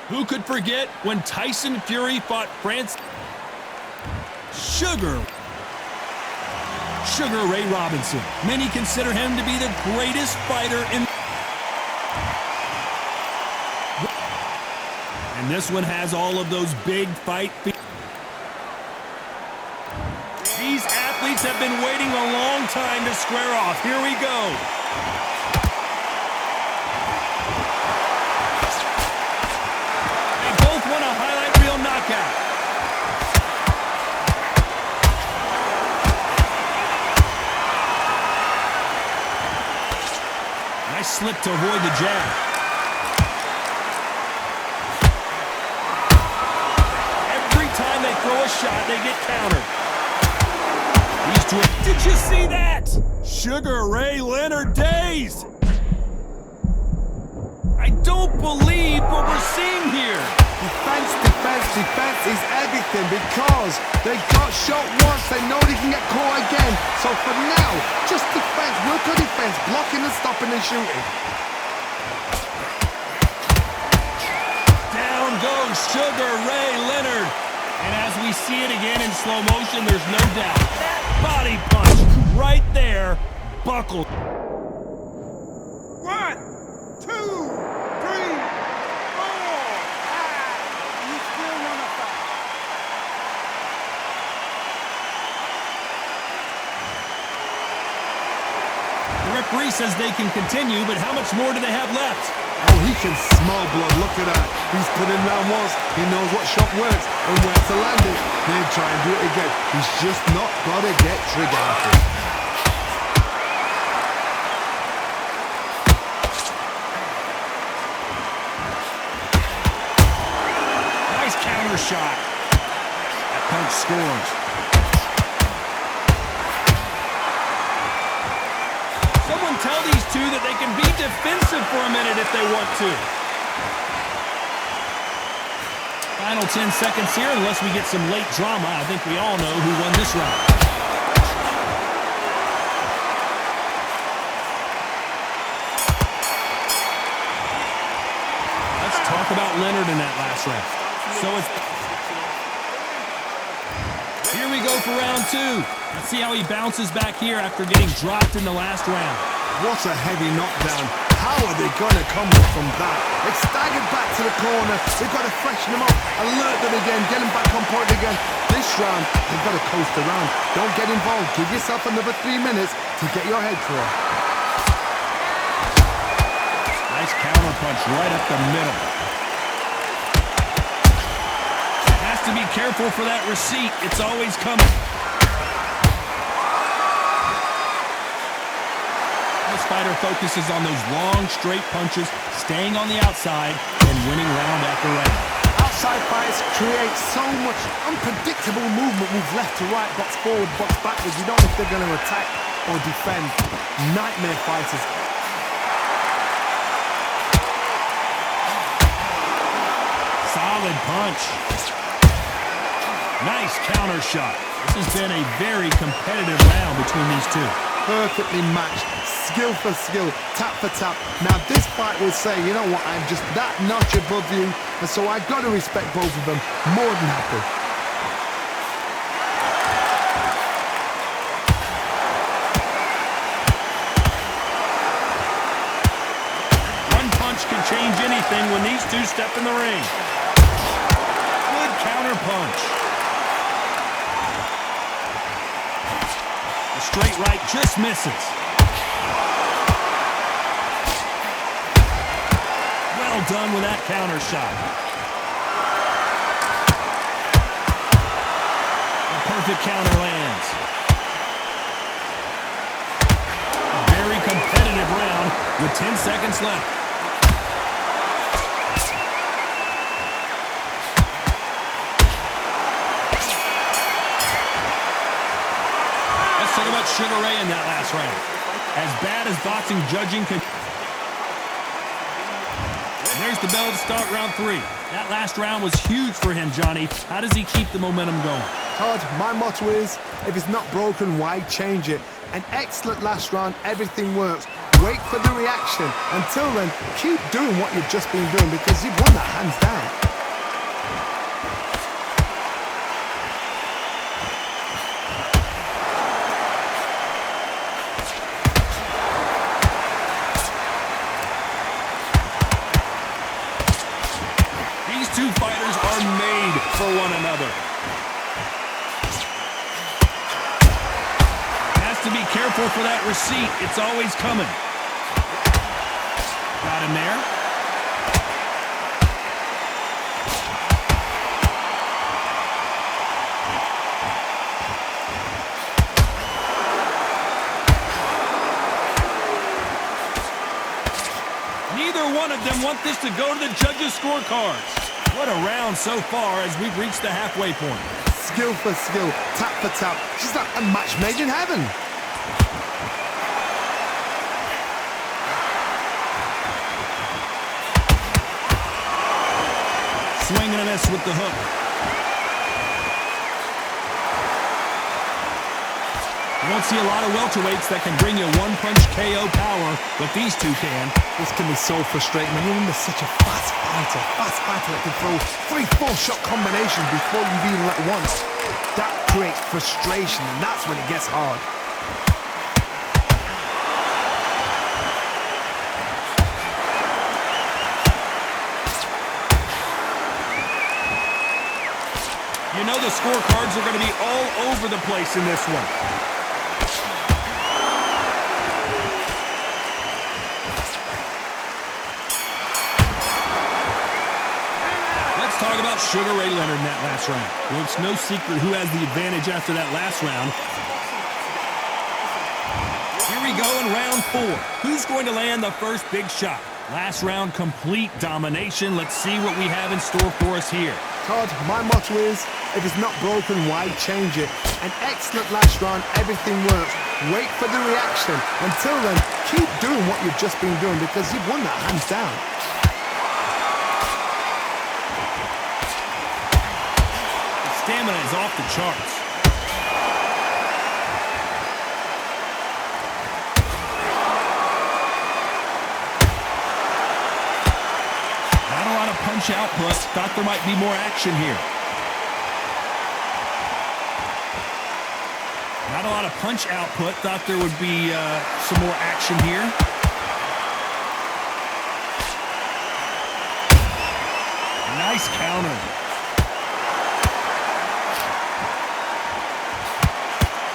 Who could forget when Tyson Fury fought Sugar Ray Robinson? Many consider him to be the greatest fighter in. And this one has all of those big fight. These athletes have been waiting a long time to square off. Here we go. They both want a highlight reel knockout. Nice slip to avoid the jab. Every time they throw a shot, they get countered. These two. Did you see that? Sugar Ray Leonard dazed. I don't believe what we're seeing here. Defense is everything because they got shot once, they know they can get caught again. So for now, just defense, work on defense, blocking and stopping and shooting. Down goes Sugar Ray Leonard. And as we see it again in slow motion, there's no doubt. That body punch right there buckled. 1, 2, 3, 4. You still want to fight? The referee says they can continue, but how much more do they have left? Oh, he can smell blood. Look at that. He's put in round once. He knows what shot works and where to land it. Then try and do it again. He's just not got to get trigger happy. Nice counter shot. That punch scores. Someone tell these two that they can be defensive for a minute if they want to. Final 10 seconds here, unless we get some late drama. I think we all know who won this round. Let's talk about Leonard in that last round. So it's... Here we go for round 2. Let's see how he bounces back here after getting dropped in the last round. What a heavy knockdown. How are they going to come from that? They've staggered back to the corner. They've got to freshen them up, alert them again, get them back on point again. This round, they've got to coast around. Don't get involved. Give yourself another 3 minutes to get your head through. Nice counter punch right up the middle. Has to be careful for that receipt. It's always coming. This fighter focuses on those long, straight punches, staying on the outside, and winning round after round. Outside fights create so much unpredictable movement. Move left to right, box forward, box backwards. You don't know if they're going to attack or defend. Nightmare fighters. Solid punch. Nice counter shot. This has been a very competitive round between these two. Perfectly matched, skill for skill, tap for tap. Now this fight will say, you know what, I'm just that notch above you, and so I've got to respect both of them. More than happy. One punch can change anything when these two step in the ring. Good counter punch. The straight right just misses. Well done with that counter shot. A perfect counter lands. A very competitive round with 10 seconds left. Talk about Sugar Ray in that last round. As bad as boxing judging can... And there's the bell to start round 3. That last round was huge for him, Johnny. How does he keep the momentum going? Todd, my motto is, if it's not broken, why change it? An excellent last round, everything works. wait for the reaction. Until then, keep doing what you've just been doing because you've won that hands down. These two fighters are made for one another. Has to be careful for that receipt. It's always coming. Got him there. Neither one of them want this to go to the judges' scorecards. What a round so far as we've reached the halfway point. Skill for skill, tap for tap. She's like a match made in heaven. Swing and a miss with the hook. You don't see a lot of welterweights that can bring you one-punch KO power, but these two can. This can be so frustrating when you're under such a fast fighter that can throw 3-4 shot combinations before you've even let one. That creates frustration, and that's when it gets hard. You know the scorecards are going to be all over the place in this one. Let's talk about Sugar Ray Leonard in that last round. Well, it's no secret who has the advantage after that last round. Here we go in round 4. Who's going to land the first big shot? Last round, complete domination. Let's see what we have in store for us here. Todd, my motto is, if it's not broken, why change it? An excellent last round, everything works. Wait for the reaction. Until then, keep doing what you've just been doing because you've won that hands down. The stamina is off the charts. Punch output. Thought there might be more action here. Not a lot of punch output. Thought there would be some more action here. Nice counter.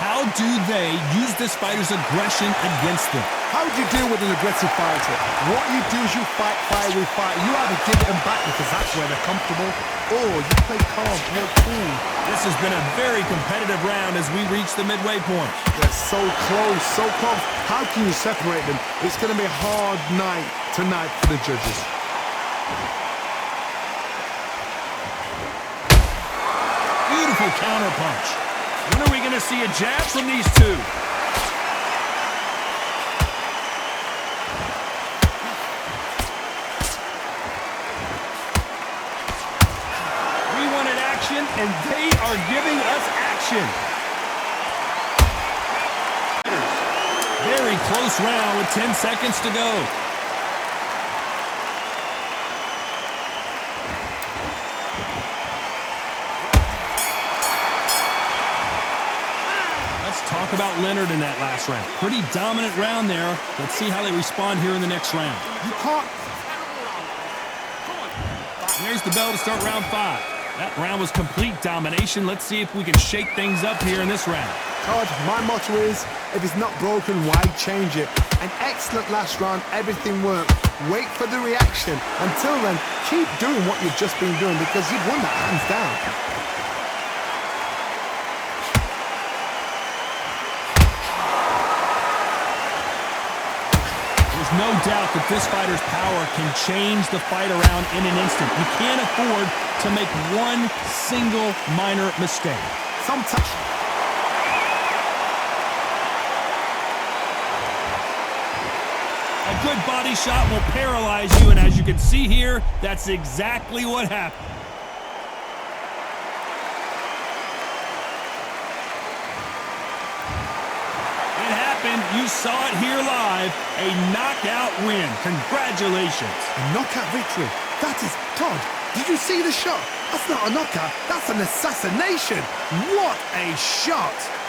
How do they use this fighter's aggression against them? How would you deal with an aggressive fighter? What you do is you fight fire with fire. You either give it them back because that's where they're comfortable, or you play calm, you're cool. This has been a very competitive round as we reach the midway point. They're so close, so close. How can you separate them? It's going to be a hard night tonight for the judges. Beautiful counter punch. When are we going to see a jab from these two? We wanted action, and they are giving us action. Very close round with 10 seconds to go. Talk about Leonard in that last round. Pretty dominant round there. Let's see how they respond here in the next round. You can't. There's the bell to start round 5. That round was complete domination. Let's see if we can shake things up here in this round. Todd, my motto is, if it's not broken, why change it? An excellent last round, everything worked. Wait for the reaction. Until then, keep doing what you've just been doing because you've won that hands down. No doubt that this fighter's power can change the fight around in an instant. You can't afford to make one single minor mistake. Sometimes. A good body shot will paralyze you, and as you can see here, that's exactly what happened. You saw it here live. A knockout win. Congratulations. A knockout victory. That is Todd. Did you see the shot? That's not a knockout. That's an assassination. What a shot.